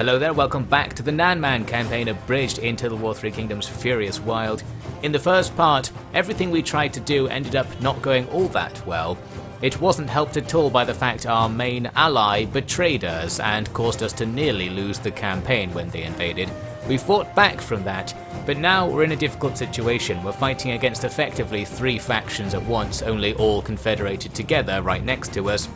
Hello there, welcome back to the Nan Man campaign Abridged in Total War 3 Kingdoms Furious Wild. In the first part, everything we tried to do ended up not going all that well. It wasn't helped at all by the fact our main ally betrayed us and caused us to nearly lose the campaign when they invaded. We fought back from that, but now we're in a difficult situation. We're fighting against effectively 3 factions at once, only all confederated together right next to us.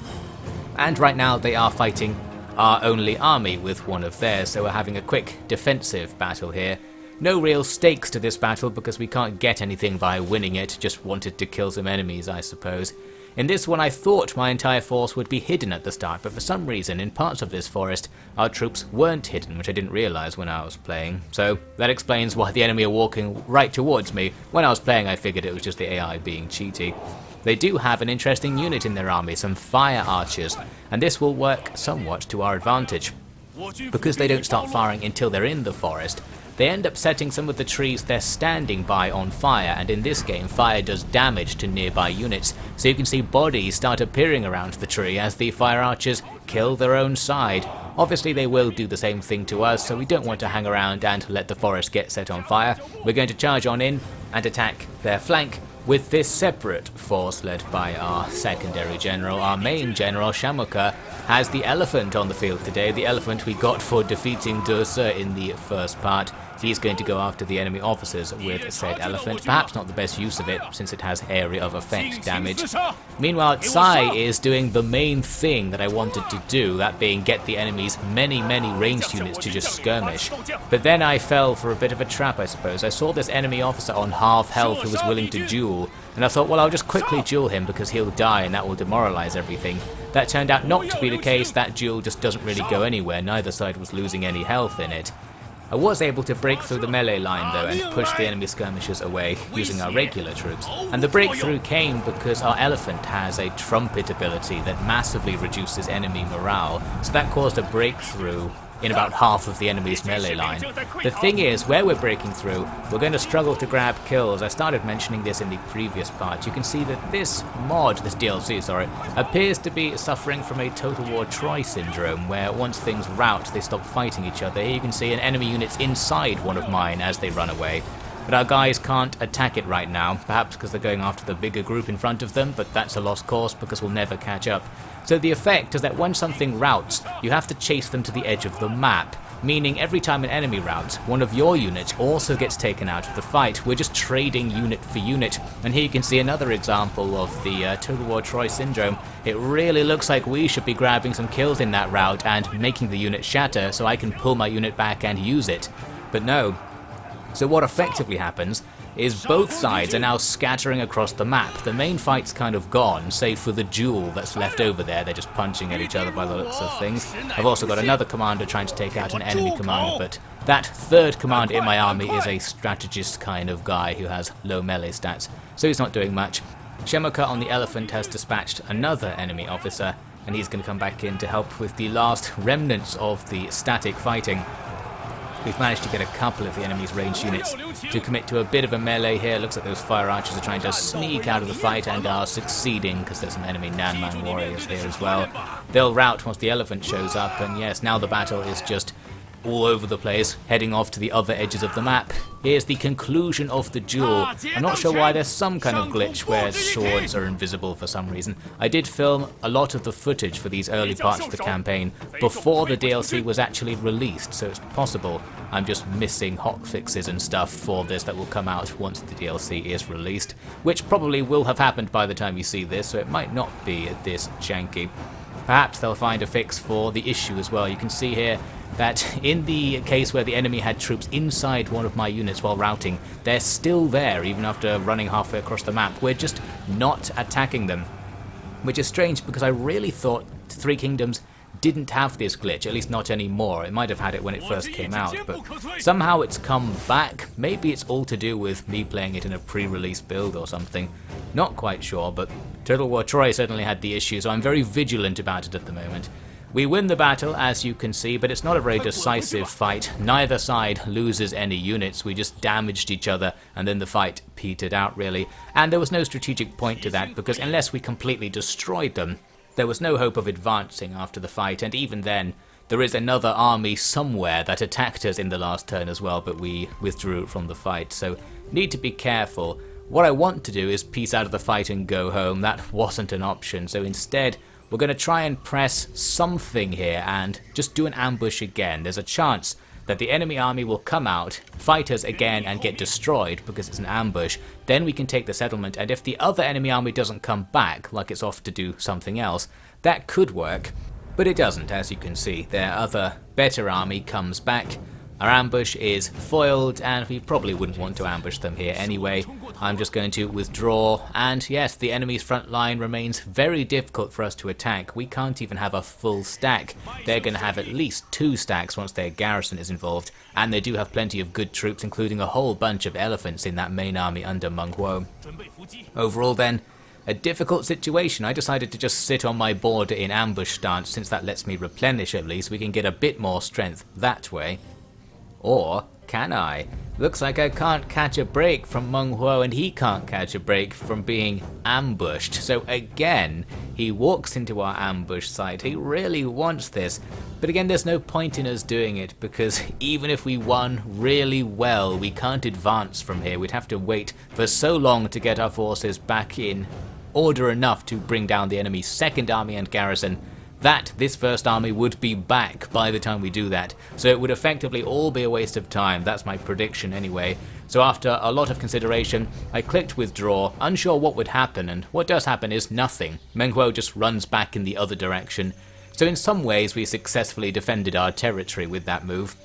And right now they are fighting our only army with one of theirs, so we're having a quick defensive battle here. No real stakes to this battle because we can't get anything by winning it, just wanted to kill some enemies I suppose. In this one I thought my entire force would be hidden at the start, but for some reason in parts of this forest our troops weren't hidden, which I didn't realise when I was playing. So that explains why the enemy are walking right towards me. When I was playing I figured it was just the AI being cheaty. They do have an interesting unit in their army, some fire archers, and this will work somewhat to our advantage. Because they don't start firing until they're in the forest, they end up setting some of the trees they're standing by on fire, and in this game fire does damage to nearby units, so you can see bodies start appearing around the tree as the fire archers kill their own side. Obviously they will do the same thing to us, so we don't want to hang around and let the forest get set on fire. We're going to charge on in and attack their flank with this separate force led by our secondary general. Our main general, Shamuka, has the elephant on the field today, the elephant we got for defeating Dursa in the first part. He's going to go after the enemy officers with said elephant, perhaps not the best use of it since it has area of effect damage. Meanwhile, Tsai is doing the main thing that I wanted to do, that being get the enemy's many ranged units to just skirmish. But then I fell for a bit of a trap I suppose. I saw this enemy officer on half health who was willing to duel, and I thought, well, I'll just quickly duel him because he'll die and that will demoralize everything. That turned out not to be the case. That duel just doesn't really go anywhere, neither side was losing any health in it. I was able to break through the melee line though and push the enemy skirmishers away using our regular troops, and the breakthrough came because our elephant has a trumpet ability that massively reduces enemy morale, so that caused a breakthrough in about half of the enemy's melee line. The thing is, where we're breaking through, we're going to struggle to grab kills. I started mentioning this in the previous part. You can see that this DLC, appears to be suffering from a Total War Troy syndrome, where once things rout, they stop fighting each other. Here you can see an enemy unit's inside one of mine as they run away. But our guys can't attack it right now, perhaps because they're going after the bigger group in front of them, but that's a lost cause because we'll never catch up. So the effect is that when something routs, you have to chase them to the edge of the map, meaning every time an enemy routs, one of your units also gets taken out of the fight. We're just trading unit for unit, and here you can see another example of the Total War Troy syndrome. It really looks like we should be grabbing some kills in that rout and making the unit shatter so I can pull my unit back and use it. But no. So what effectively happens is both sides are now scattering across the map. The main fight's kind of gone, save for the duel that's left over there. They're just punching at each other by the looks of things. I've also got another commander trying to take out an enemy commander, but that third commander in my army is a strategist kind of guy who has low melee stats, so he's not doing much. Shemuka on the elephant has dispatched another enemy officer, and he's going to come back in to help with the last remnants of the static fighting. We've managed to get a couple of the enemy's ranged units to commit to a bit of a melee here. Looks like those fire archers are trying to sneak out of the fight and are succeeding because there's some enemy Nanman warriors here as well. They'll rout once the elephant shows up, and yes, now the battle is just all over the place, heading off to the other edges of the map. Here's the conclusion of the duel. I'm not sure why there's some kind of glitch where swords are invisible for some reason. I did film a lot of the footage for these early parts of the campaign before the DLC was actually released, so it's possible I'm just missing hotfixes and stuff for this that will come out once the DLC is released, which probably will have happened by the time you see this, so it might not be this janky. Perhaps they'll find a fix for the issue as well. You can see here that in the case where the enemy had troops inside one of my units while routing, they're still there even after running halfway across the map. We're just not attacking them, which is strange because I really thought Three Kingdoms didn't have this glitch, at least not anymore. It might have had it when it first came out, but somehow it's come back. Maybe it's all to do with me playing it in a pre-release build or something. Not quite sure, but Total War Troy certainly had the issue, so I'm very vigilant about it at the moment. We win the battle, as you can see, but it's not a very decisive fight. Neither side loses any units. We just damaged each other, and then the fight petered out, really. And there was no strategic point to that, because unless we completely destroyed them, there was no hope of advancing after the fight, and even then, there is another army somewhere that attacked us in the last turn as well, but we withdrew from the fight, so need to be careful. What I want to do is piece out of the fight and go home. That wasn't an option, so instead we're going to try and press something here and just do an ambush again. There's a chance that the enemy army will come out, fight us again and get destroyed because it's an ambush. Then we can take the settlement, and if the other enemy army doesn't come back, like it's off to do something else, that could work. But it doesn't, as you can see. Their other better army comes back. Our ambush is foiled, and we probably wouldn't want to ambush them here anyway. I'm just going to withdraw, and yes, the enemy's front line remains very difficult for us to attack. We can't even have a full stack. They're going to have at least 2 stacks once their garrison is involved, and they do have plenty of good troops, including a whole bunch of elephants in that main army under Meng Huo. Overall then, a difficult situation. I decided to just sit on my border in ambush stance, since that lets me replenish at least. We can get a bit more strength that way. Or can I? Looks like I can't catch a break from Meng Huo, and he can't catch a break from being ambushed. So again, he walks into our ambush site. He really wants this. But again, there's no point in us doing it, because even if we won really well, we can't advance from here. We'd have to wait for so long to get our forces back in order enough to bring down the enemy's second army and garrison, that this first army would be back by the time we do that. So it would effectively all be a waste of time. That's my prediction anyway. So after a lot of consideration, I clicked withdraw, unsure what would happen, and what does happen is nothing. Meng Huo just runs back in the other direction. So in some ways we successfully defended our territory with that move.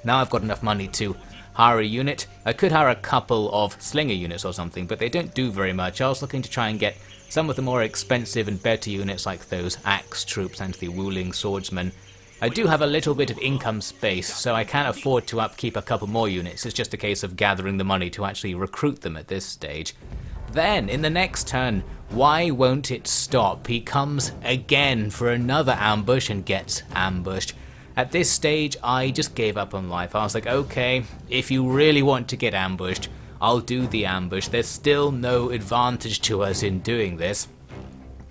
Now I've got enough money to hire a unit. I could hire a couple of slinger units or something, but they don't do very much. I was looking to try and get some of the more expensive and better units, like those axe troops and the Wuling swordsmen. I do have a little bit of income space, so I can afford to upkeep a couple more units. It's just a case of gathering the money to actually recruit them at this stage. Then, in the next turn, why won't it stop? He comes again for another ambush and gets ambushed. At this stage, I just gave up on life. I was like, okay, if you really want to get ambushed, I'll do the ambush. There's still no advantage to us in doing this.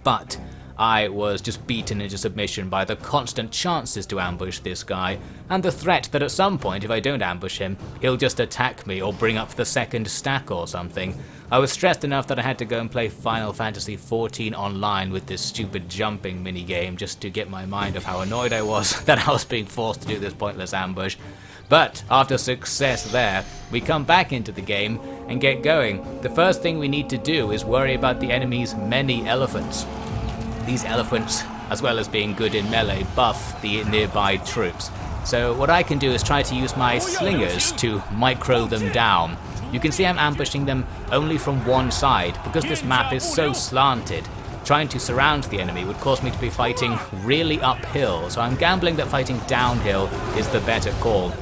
But I was just beaten into submission by the constant chances to ambush this guy, and the threat that at some point, if I don't ambush him, he'll just attack me or bring up the second stack or something. I was stressed enough that I had to go and play Final Fantasy XIV online with this stupid jumping minigame just to get my mind of how annoyed I was that I was being forced to do this pointless ambush. But after success there, we come back into the game and get going. The first thing we need to do is worry about the enemy's many elephants. These elephants, as well as being good in melee, buff the nearby troops. So what I can do is try to use my slingers to micro them down. You can see I'm ambushing them only from one side, because this map is so slanted. Trying to surround the enemy would cause me to be fighting really uphill, so I'm gambling that fighting downhill is the better call.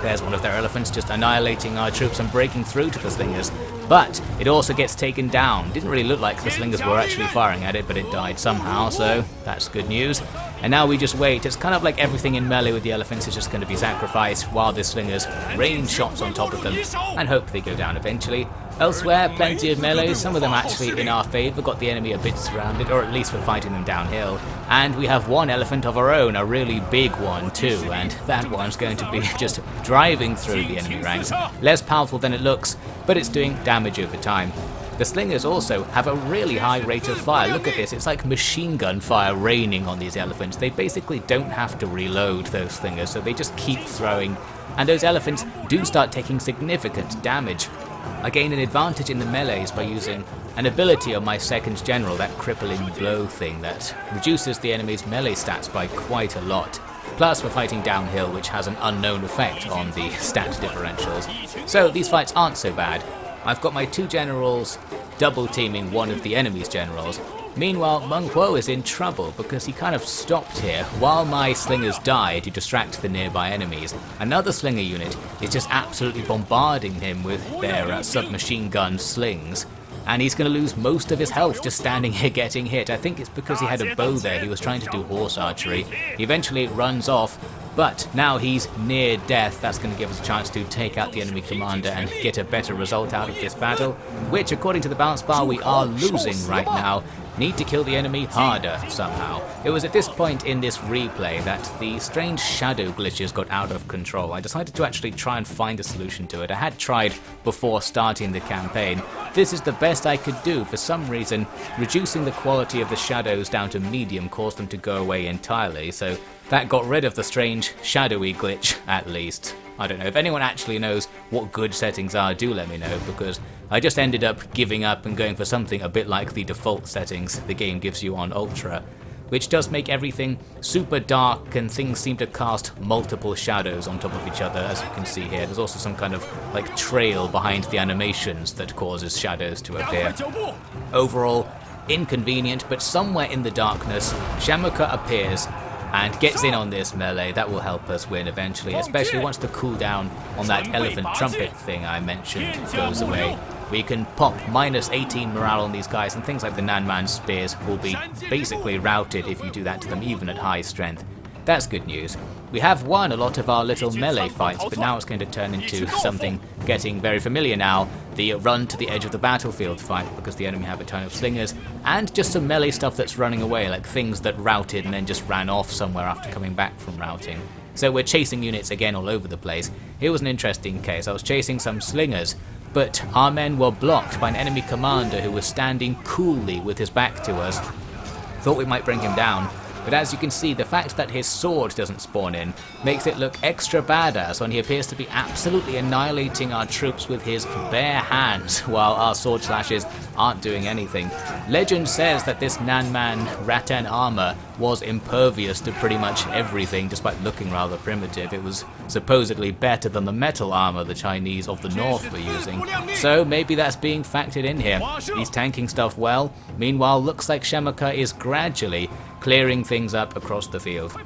There's one of their elephants just annihilating our troops and breaking through to the slingers. But it also gets taken down. Didn't really look like the slingers were actually firing at it, but it died somehow, so that's good news. And now we just wait. It's kind of like everything in melee with the elephants is just going to be sacrificed while the slingers rain shots on top of them and hope they go down eventually. Elsewhere, plenty of melee, some of them actually in our favour, got the enemy a bit surrounded, or at least we're fighting them downhill. And we have one elephant of our own, a really big one too, and that one's going to be just driving through the enemy ranks. Less powerful than it looks, but it's doing damage over time. The slingers also have a really high rate of fire. Look at this, it's like machine gun fire raining on these elephants. They basically don't have to reload those slingers, so they just keep throwing. And those elephants do start taking significant damage. I gain an advantage in the melees by using an ability on my second general, that crippling blow thing that reduces the enemy's melee stats by quite a lot. Plus we're fighting downhill, which has an unknown effect on the stat differentials. So these fights aren't so bad. I've got my two generals double teaming one of the enemy's generals. Meanwhile, Meng Huo is in trouble because he kind of stopped here while my slingers die to distract the nearby enemies. Another slinger unit is just absolutely bombarding him with their submachine gun slings, and he's going to lose most of his health just standing here getting hit. I think it's because he had a bow there. He was trying to do horse archery. He eventually runs off, But now he's near death. That's going to give us a chance to take out the enemy commander and get a better result out of this battle, which according to the balance bar we are losing right now. Need to kill the enemy harder somehow. It was at this point in this replay that the strange shadow glitches got out of control. I decided to actually try and find a solution to it. I had tried before starting the campaign. This is the best I could do. For some reason, reducing the quality of the shadows down to medium caused them to go away entirely, so that got rid of the strange shadowy glitch at least. I don't know, if anyone actually knows what good settings are, do let me know, because I just ended up giving up and going for something a bit like the default settings the game gives you on Ultra, which does make everything super dark and things seem to cast multiple shadows on top of each other, as you can see here. There's also some kind of like trail behind the animations that causes shadows to appear. Overall, inconvenient, but somewhere in the darkness, Shamuka appears and gets in on this melee. That will help us win eventually, especially once the cooldown on that elephant trumpet thing I mentioned goes away. We can pop minus 18 morale on these guys, and things like the Nanman spears will be basically routed if you do that to them, even at high strength. That's good news. We have won a lot of our little melee fights, but now it's going to turn into something getting very familiar now. The run to the edge of the battlefield fight, because the enemy have a ton of slingers, and just some melee stuff that's running away, like things that routed and then just ran off somewhere after coming back from routing. So we're chasing units again all over the place. Here was an interesting case. I was chasing some slingers, but our men were blocked by an enemy commander who was standing coolly with his back to us. Thought we might bring him down, but as you can see, the fact that his sword doesn't spawn in makes it look extra badass when he appears to be absolutely annihilating our troops with his bare hands while our sword slashes aren't doing anything. Legend says that this Nanman rattan armor was impervious to pretty much everything, despite looking rather primitive. It was supposedly better than the metal armor the Chinese of the north were using. So maybe that's being factored in here. He's tanking stuff well. Meanwhile, looks like Shamuka is gradually clearing things up across the field.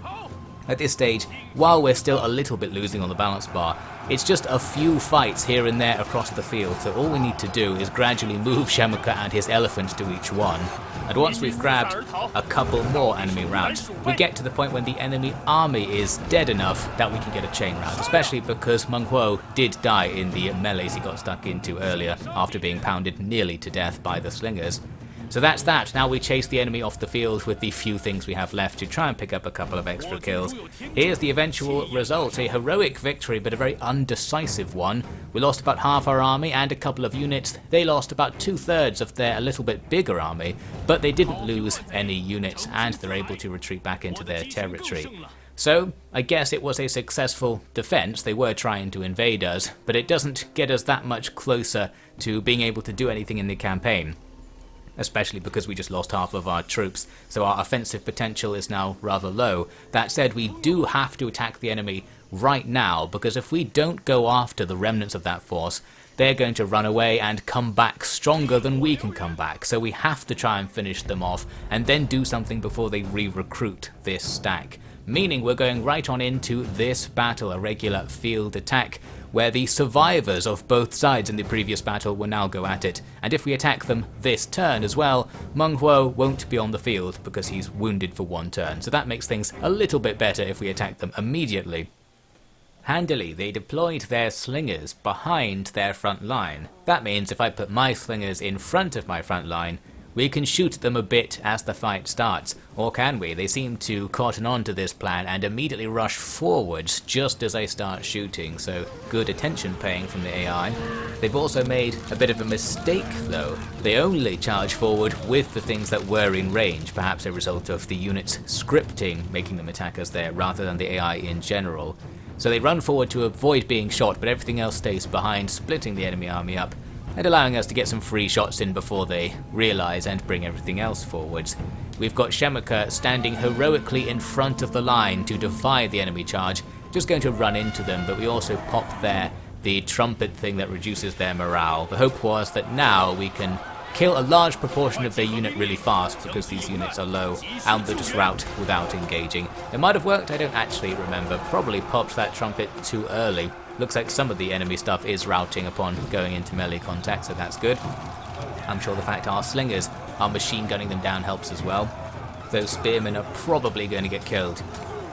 At this stage, while we're still a little bit losing on the balance bar, it's just a few fights here and there across the field, so all we need to do is gradually move Shamuka and his elephant to each one. And once we've grabbed a couple more enemy routes, we get to the point when the enemy army is dead enough that we can get a chain route, especially because Meng Huo did die in the melees he got stuck into earlier after being pounded nearly to death by the slingers. So that's that. Now we chase the enemy off the field with the few things we have left to try and pick up a couple of extra kills. Here's the eventual result. A heroic victory, but a very undecisive one. We lost about half our army and a couple of units. They lost about 2/3 of their a little bit bigger army, but they didn't lose any units and they're able to retreat back into their territory. So, I guess it was a successful defense. They were trying to invade us, but it doesn't get us that much closer to being able to do anything in the campaign, especially because we just lost half of our troops, so our offensive potential is now rather low. That said, we do have to attack the enemy right now, because if we don't go after the remnants of that force, they're going to run away and come back stronger than we can come back, so we have to try and finish them off and then do something before they re-recruit this stack. Meaning we're going right on into this battle, a regular field attack, where the survivors of both sides in the previous battle will now go at it, and if we attack them this turn as well, Meng Huo won't be on the field because he's wounded for one turn, so that makes things a little bit better if we attack them immediately. Handily, they deployed their slingers behind their front line. That means if I put my slingers in front of my front line, we can shoot them a bit as the fight starts. Or can we? They seem to cotton on to this plan and immediately rush forwards just as I start shooting, so good attention paying from the AI. They've also made a bit of a mistake though. They only charge forward with the things that were in range, perhaps a result of the unit's scripting making them attack us there rather than the AI in general. So they run forward to avoid being shot, but everything else stays behind, splitting the enemy army up and allowing us to get some free shots in before they realise and bring everything else forwards. We've got Shamuka standing heroically in front of the line to defy the enemy charge, just going to run into them, but we also pop there the trumpet thing that reduces their morale. The hope was that now we can kill a large proportion of their unit really fast because these units are low and they'll just rout without engaging. It might have worked, I don't actually remember. Probably popped that trumpet too early. Looks like some of the enemy stuff is routing upon going into melee contact, so that's good. I'm sure the fact our slingers are machine gunning them down helps as well. Those spearmen are probably going to get killed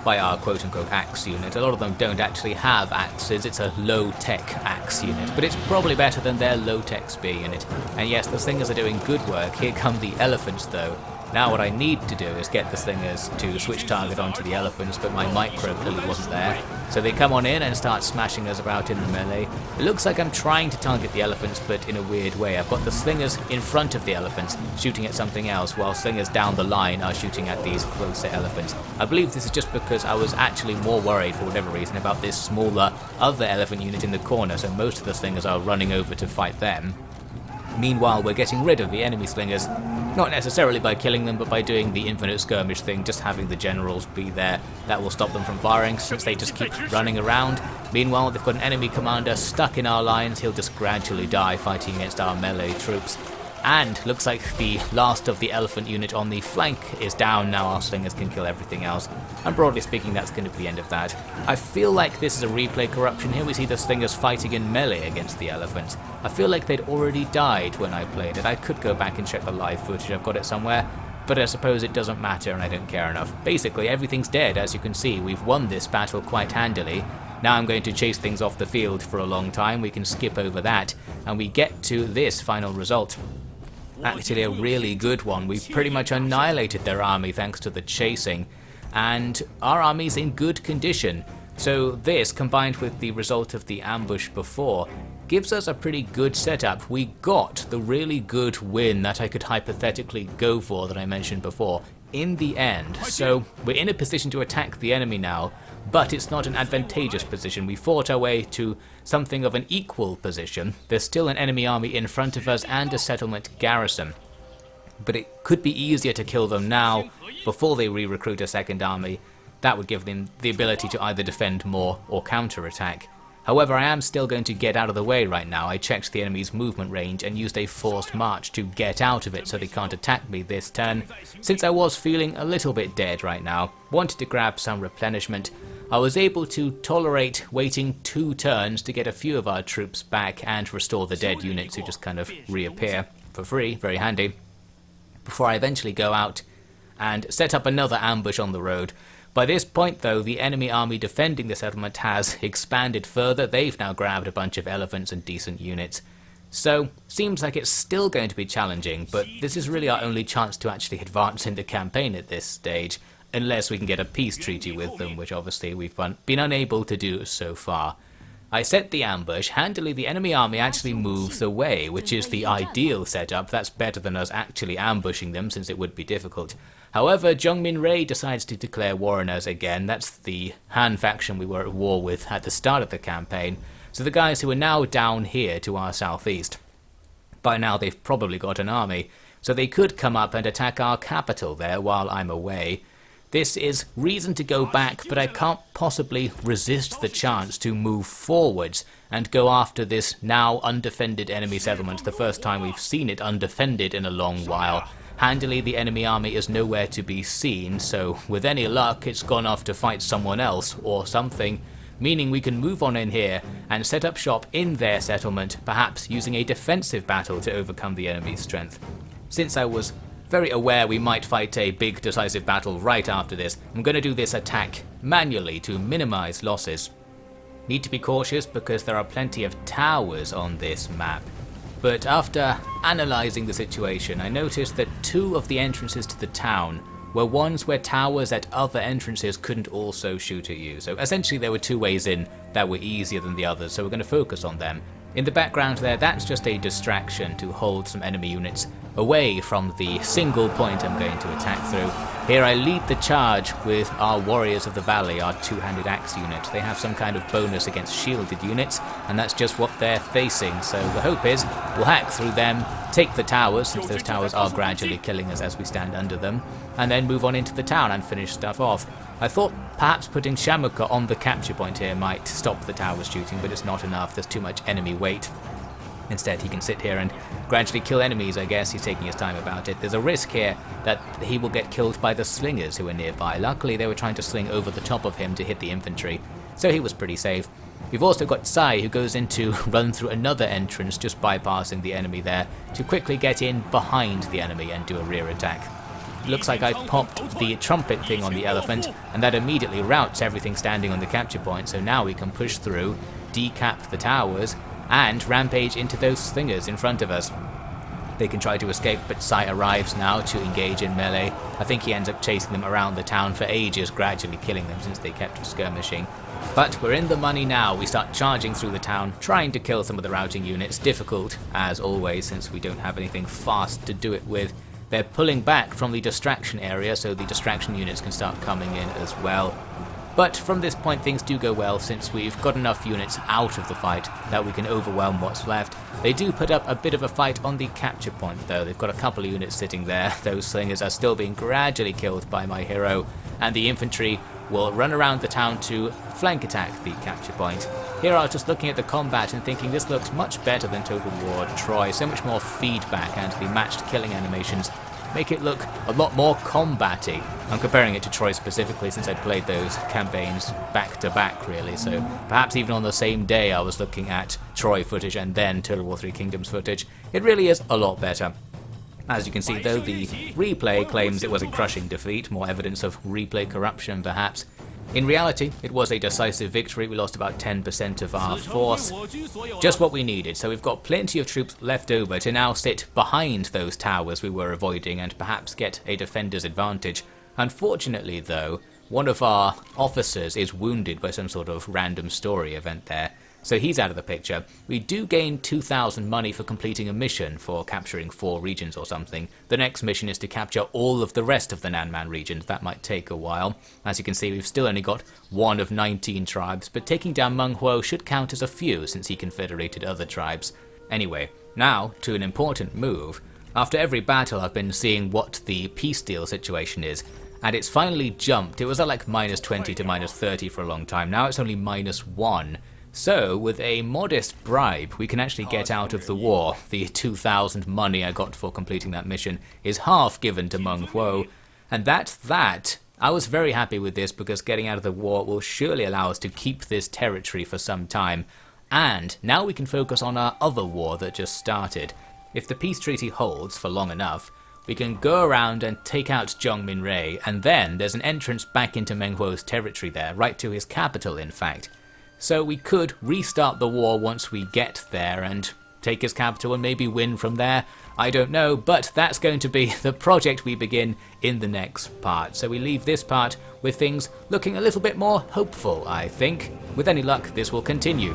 by our quote-unquote axe unit. A lot of them don't actually have axes, it's a low-tech axe unit, but it's probably better than their low-tech spear unit. And yes, the slingers are doing good work. Here come the elephants though. Now what I need to do is get the slingers to switch target onto the elephants, but my micro clearly wasn't there. So they come on in and start smashing us about in the melee. It looks like I'm trying to target the elephants, but in a weird way. I've got the slingers in front of the elephants, shooting at something else, while slingers down the line are shooting at these closer elephants. I believe this is just because I was actually more worried, for whatever reason, about this smaller other elephant unit in the corner, so most of the slingers are running over to fight them. Meanwhile, we're getting rid of the enemy slingers, not necessarily by killing them, but by doing the infinite skirmish thing, just having the generals be there. That will stop them from firing, since they just keep running around. Meanwhile, they've got an enemy commander stuck in our lines. He'll just gradually die fighting against our melee troops. And looks like the last of the elephant unit on the flank is down now. Our slingers can kill everything else, and broadly speaking that's going to be the end of that. I feel like this is a replay corruption. Here we see the slingers fighting in melee against the elephants. I feel like they'd already died when I played it. I could go back and check the live footage, I've got it somewhere, but I suppose it doesn't matter and I don't care enough. Basically everything's dead. As you can see, we've won this battle quite handily. Now I'm going to chase things off the field for a long time. We can skip over that and we get to this final result. Actually a really good one. We've pretty much annihilated their army thanks to the chasing, and our army's in good condition. So this, combined with the result of the ambush before, gives us a pretty good setup. We got the really good win that I could hypothetically go for that I mentioned before in the end. So we're in a position to attack the enemy now, but it's not an advantageous position. We fought our way to something of an equal position. There's still an enemy army in front of us and a settlement garrison, but it could be easier to kill them now before they re-recruit a second army. That would give them the ability to either defend more or counter-attack. However, I am still going to get out of the way right now. I checked the enemy's movement range and used a forced march to get out of it so they can't attack me this turn, since I was feeling a little bit dead right now. Wanted to grab some replenishment. I was able to tolerate waiting 2 turns to get a few of our troops back and restore the dead units who just kind of reappear for free, very handy, before I eventually go out and set up another ambush on the road. By this point though, the enemy army defending the settlement has expanded further. They've now grabbed a bunch of elephants and decent units. So, seems like it's still going to be challenging, but this is really our only chance to actually advance in the campaign at this stage, unless we can get a peace treaty with them, which obviously we've been unable to do so far. I set the ambush. Handily, the enemy army actually moves away, which is the ideal setup. That's better than us actually ambushing them, since it would be difficult. However, Zhongmin-Rei decides to declare war on us again. That's the Han faction we were at war with at the start of the campaign. So the guys who are now down here to our southeast. By now they've probably got an army, so they could come up and attack our capital there while I'm away. This is reason to go back, but I can't possibly resist the chance to move forwards and go after this now undefended enemy settlement, the first time we've seen it undefended in a long while. Handily, the enemy army is nowhere to be seen, so with any luck it's gone off to fight someone else or something, meaning we can move on in here and set up shop in their settlement, perhaps using a defensive battle to overcome the enemy's strength. Since I was very aware we might fight a big decisive battle right after this, I'm going to do this attack manually to minimize losses. Need to be cautious because there are plenty of towers on this map. But after analysing the situation, I noticed that 2 of the entrances to the town were ones where towers at other entrances couldn't also shoot at you. So essentially there were 2 ways in that were easier than the others, so we're going to focus on them. In the background there, that's just a distraction to hold some enemy units away from the single point I'm going to attack through. Here I lead the charge with our Warriors of the Valley, our 2-handed axe unit. They have some kind of bonus against shielded units, and that's just what they're facing. So the hope is we'll hack through them, take the towers, since those towers are gradually killing us as we stand under them, and then move on into the town and finish stuff off. I thought perhaps putting Shamuka on the capture point here might stop the towers shooting, but it's not enough. There's too much enemy weight. Instead, he can sit here and gradually kill enemies. I guess he's taking his time about it. There's a risk here that he will get killed by the slingers who are nearby. Luckily, they were trying to sling over the top of him to hit the infantry, so he was pretty safe. We've also got Sai, who goes in to run through another entrance, just bypassing the enemy there, to quickly get in behind the enemy and do a rear attack. looks like I've popped the trumpet thing on the elephant, and that immediately routs everything standing on the capture point, so now we can push through, decap the towers, and rampage into those slingers in front of us. They can try to escape, but Sai arrives now to engage in melee. I think he ends up chasing them around the town for ages, gradually killing them since they kept skirmishing. But we're in the money now. We start charging through the town, trying to kill some of the routing units. Difficult, as always, since we don't have anything fast to do it with. They're pulling back from the distraction area, so the distraction units can start coming in as well. But from this point things do go well, since we've got enough units out of the fight that we can overwhelm what's left. They do put up a bit of a fight on the capture point though. They've got a couple of units sitting there. Those slingers are still being gradually killed by my hero, and the infantry will run around the town to flank attack the capture point. Here I was just looking at the combat and thinking this looks much better than Total War Troy. So much more feedback, and the matched killing animations make it look a lot more combat-y. I'm comparing it to Troy specifically since I'd played those campaigns back to back really, so perhaps even on the same day I was looking at Troy footage and then Total War 3 Kingdoms footage. It really is a lot better. As you can see though, the replay claims it was a crushing defeat, more evidence of replay corruption perhaps. In reality, it was a decisive victory. We lost about 10% of our force, just what we needed, so we've got plenty of troops left over to now sit behind those towers we were avoiding and perhaps get a defender's advantage. Unfortunately though, one of our officers is wounded by some sort of random story event there, so he's out of the picture. We do gain 2,000 money for completing a mission for capturing 4 regions or something. The next mission is to capture all of the rest of the Nanman regions. That might take a while. As you can see, we've still only got 1 of 19 tribes, but taking down Meng Huo should count as a few since he confederated other tribes. Anyway, now to an important move. After every battle I've been seeing what the peace deal situation is, and it's finally jumped. It was at like -20 to -30 for a long time. Now it's only -1. So, with a modest bribe, we can actually get out of the war. The 2,000 money I got for completing that mission is half given to Meng Huo, and that's that. I was very happy with this because getting out of the war will surely allow us to keep this territory for some time, and now we can focus on our other war that just started. If the peace treaty holds for long enough, we can go around and take out Zhongminrei, and then there's an entrance back into Meng Huo's territory there, right to his capital in fact. So we could restart the war once we get there and take his capital and maybe win from there. I don't know, but that's going to be the project we begin in the next part. So we leave this part with things looking a little bit more hopeful, I think. With any luck, this will continue.